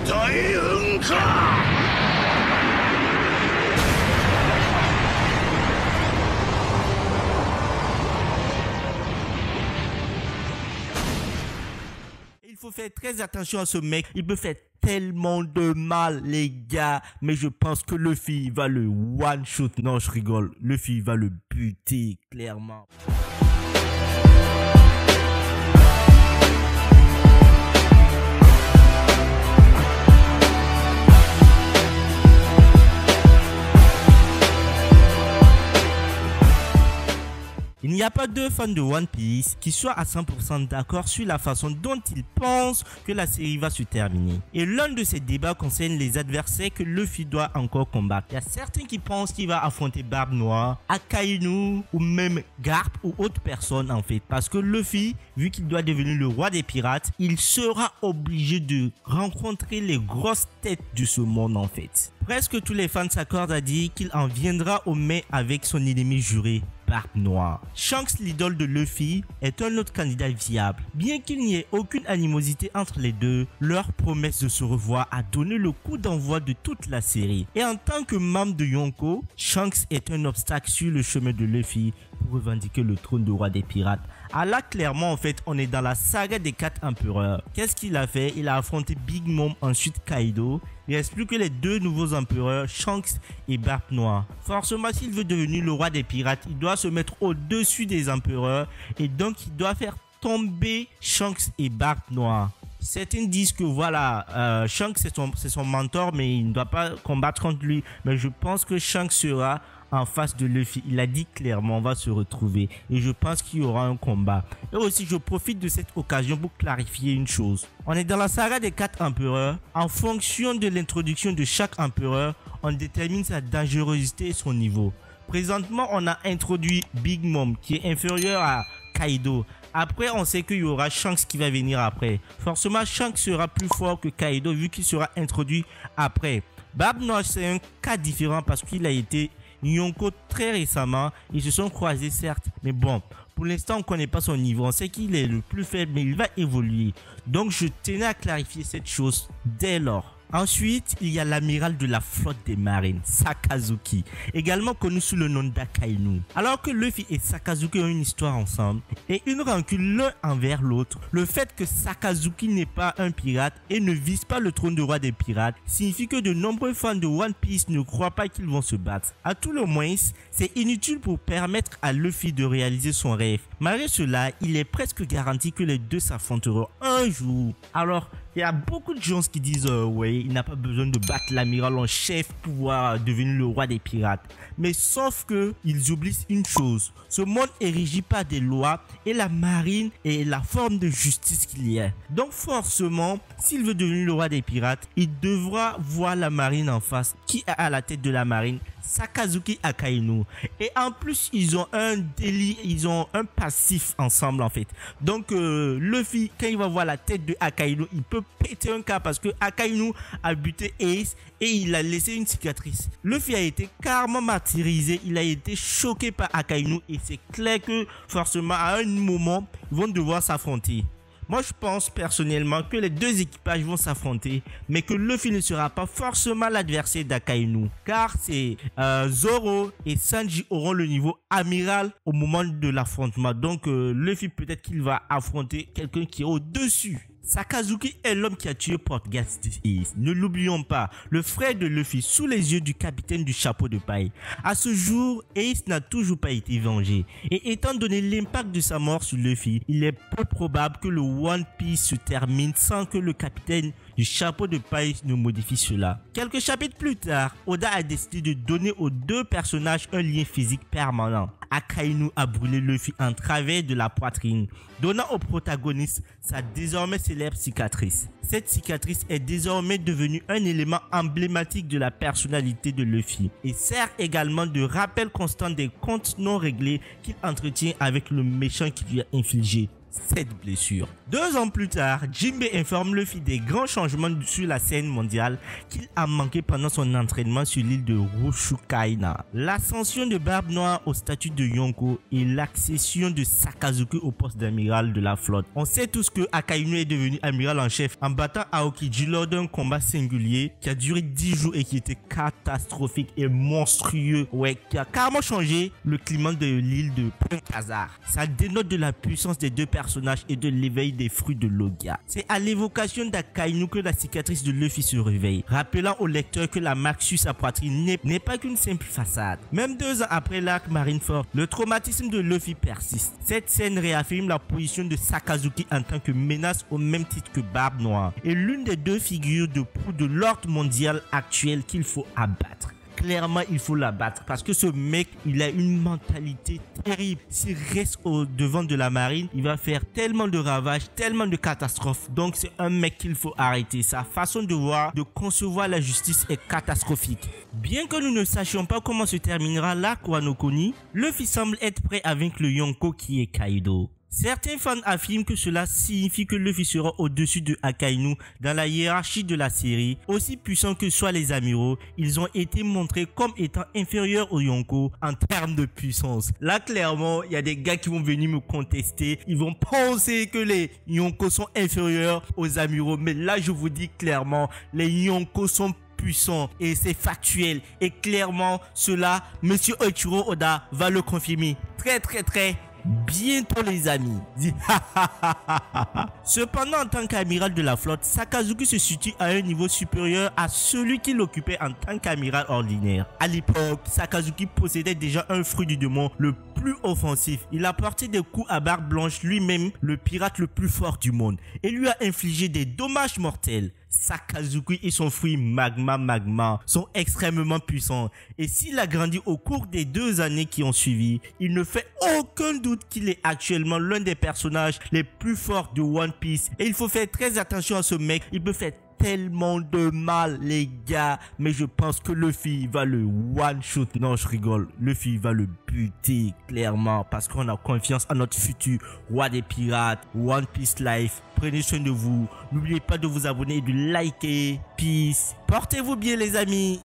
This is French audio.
大運か。Il faut faire très attention à ce mec, il peut faire tellement de mal les gars, mais je pense que Luffy va le one shot. Non, je rigole, Luffy va le buter clairement. Il n'y a pas deux fans de One Piece qui soient à 100% d'accord sur la façon dont ils pensent que la série va se terminer. Et l'un de ces débats concerne les adversaires que Luffy doit encore combattre. Il y a certains qui pensent qu'il va affronter Barbe Noire, Akainu ou même Garp ou autre personne en fait. Parce que Luffy, vu qu'il doit devenir le roi des pirates, il sera obligé de rencontrer les grosses têtes de ce monde en fait. Presque tous les fans s'accordent à dire qu'il en viendra au mai avec son ennemi juré, Barbe Noire. Shanks, l'idole de Luffy, est un autre candidat viable. Bien qu'il n'y ait aucune animosité entre les deux, leur promesse de se revoir a donné le coup d'envoi de toute la série. Et en tant que membre de Yonko, Shanks est un obstacle sur le chemin de Luffy pour revendiquer le trône de roi des pirates. Ah là, clairement, en fait, on est dans la saga des 4 empereurs. Qu'est-ce qu'il a fait? Il a affronté Big Mom, ensuite Kaido. Il reste plus que les deux nouveaux empereurs, Shanks et Barbe Noire. Forcément, s'il veut devenir le roi des pirates, il doit se mettre au-dessus des empereurs et donc il doit faire tomber Shanks et Barbe Noire. Certains disent que voilà, Shanks c'est son mentor, mais il ne doit pas combattre contre lui. Mais je pense que Shanks sera en face de Luffy. Il a dit clairement, on va se retrouver et je pense qu'il y aura un combat. Et aussi, je profite de cette occasion pour clarifier une chose. On est dans la saga des 4 empereurs. En fonction de l'introduction de chaque empereur, on détermine sa dangerosité et son niveau. Présentement, on a introduit Big Mom qui est inférieur à Kaido. Après, on sait qu'il y aura Shanks qui va venir après. Forcément, Shanks sera plus fort que Kaido vu qu'il sera introduit après. Barbe Noire, c'est un cas différent parce qu'il a été Yonko très récemment. Ils se sont croisés certes, mais bon, pour l'instant on ne connaît pas son niveau. On sait qu'il est le plus faible, mais il va évoluer. Donc je tenais à clarifier cette chose dès lors. Ensuite, il y a l'amiral de la flotte des marines, Sakazuki, également connu sous le nom d'Akainu. Alors que Luffy et Sakazuki ont une histoire ensemble et une rancune l'un envers l'autre, le fait que Sakazuki n'est pas un pirate et ne vise pas le trône de roi des pirates signifie que de nombreux fans de One Piece ne croient pas qu'ils vont se battre. À tout le moins, c'est inutile pour permettre à Luffy de réaliser son rêve. Malgré cela, il est presque garanti que les deux s'affronteront un jour. Alors, il y a beaucoup de gens qui disent ouais, il n'a pas besoin de battre l'amiral en chef pour pouvoir devenir le roi des pirates. Mais sauf que ils oublient une chose. Ce monde est régi par des lois et la marine est la forme de justice qu'il y a. Donc forcément, s'il veut devenir le roi des pirates, il devra voir la marine en face. Qui est à la tête de la marine? Sakazuki Akainu. Et en plus, ils ont un délit, ils ont un passif ensemble en fait. Donc Luffy, quand il va voir la tête de Akainu, il peut péter un cas parce que Akainu a buté Ace et il a laissé une cicatrice. Luffy a été carrément martyrisé, il a été choqué par Akainu et c'est clair que forcément à un moment, ils vont devoir s'affronter. Moi, je pense personnellement que les deux équipages vont s'affronter, mais que Luffy ne sera pas forcément l'adversaire d'Akainu. Car c'est Zoro et Sanji auront le niveau amiral au moment de l'affrontement. Donc, Luffy peut-être qu'il va affronter quelqu'un qui est au-dessus. Sakazuki est l'homme qui a tué Portgas Ace. Ne l'oublions pas, le frère de Luffy sous les yeux du capitaine du chapeau de paille. À ce jour, Ace n'a toujours pas été vengé. Et étant donné l'impact de sa mort sur Luffy, il est peu probable que le One Piece se termine sans que le capitaine du chapeau de paille ne modifie cela. Quelques chapitres plus tard, Oda a décidé de donner aux deux personnages un lien physique permanent. Akainu a brûlé Luffy en travers de la poitrine, donnant au protagoniste sa désormais célèbre cicatrice. Cette cicatrice est désormais devenue un élément emblématique de la personnalité de Luffy et sert également de rappel constant des comptes non réglés qu'il entretient avec le méchant qui lui a infligé cette blessure. 2 ans plus tard, Jinbei informe Luffy des grands changements sur la scène mondiale qu'il a manqué pendant son entraînement sur l'île de Rushukaina. L'ascension de Barbe Noire au statut de Yonko et l'accession de Sakazuki au poste d'amiral de la flotte. On sait tous que Akainu est devenu amiral en chef en battant Aokiji lors d'un combat singulier qui a duré 10 jours et qui était catastrophique et monstrueux. Ouais, qui a carrément changé le climat de l'île de Pont-Hazard. Ça dénote de la puissance des 2 personnages et de l'éveil des fruits de Logia. C'est à l'évocation d'Akainu que la cicatrice de Luffy se réveille, rappelant au lecteur que la marque sur sa poitrine n'est pas qu'une simple façade. Même 2 ans après l'arc Marineford, le traumatisme de Luffy persiste. Cette scène réaffirme la position de Sakazuki en tant que menace au même titre que Barbe Noire et l'une des 2 figures de proue de l'ordre mondial actuel qu'il faut abattre. Clairement, il faut l'abattre parce que ce mec, il a une mentalité terrible. S'il reste au devant de la marine, il va faire tellement de ravages, tellement de catastrophes. Donc, c'est un mec qu'il faut arrêter. Sa façon de voir, de concevoir la justice est catastrophique. Bien que nous ne sachions pas comment se terminera l'arc Wano Kuni, Luffy semble être prêt à vaincre le Yonko qui est Kaido. Certains fans affirment que cela signifie que Luffy sera au-dessus de Akainu dans la hiérarchie de la série. Aussi puissants que soient les amiraux, ils ont été montrés comme étant inférieurs aux Yonko en termes de puissance. Là, clairement, il y a des gars qui vont venir me contester. Ils vont penser que les Yonko sont inférieurs aux amiraux. Mais là, je vous dis clairement, les Yonko sont puissants et c'est factuel. Et clairement, cela, Monsieur Oichiro Oda va le confirmer. Très bientôt les amis. Cependant, en tant qu'amiral de la flotte, Sakazuki se situe à un niveau supérieur à celui qu'il occupait en tant qu'amiral ordinaire. À l'époque, Sakazuki possédait déjà un fruit du démon le plus offensif. Il a porté des coups à Barbe Blanche, lui-même le pirate le plus fort du monde, et lui a infligé des dommages mortels. Sakazuki et son fruit Magma sont extrêmement puissants et s'il a grandi au cours des 2 années qui ont suivi, il ne fait aucun doute qu'il est actuellement l'un des personnages les plus forts de One Piece et il faut faire très attention à ce mec, il peut faire tellement de mal les gars, mais je pense que Luffy va le one shot. Non, je rigole, Luffy va le buter clairement parce qu'on a confiance en notre futur roi des pirates. One Piece Life, prenez soin de vous, n'oubliez pas de vous abonner et de liker. Peace, portez-vous bien les amis.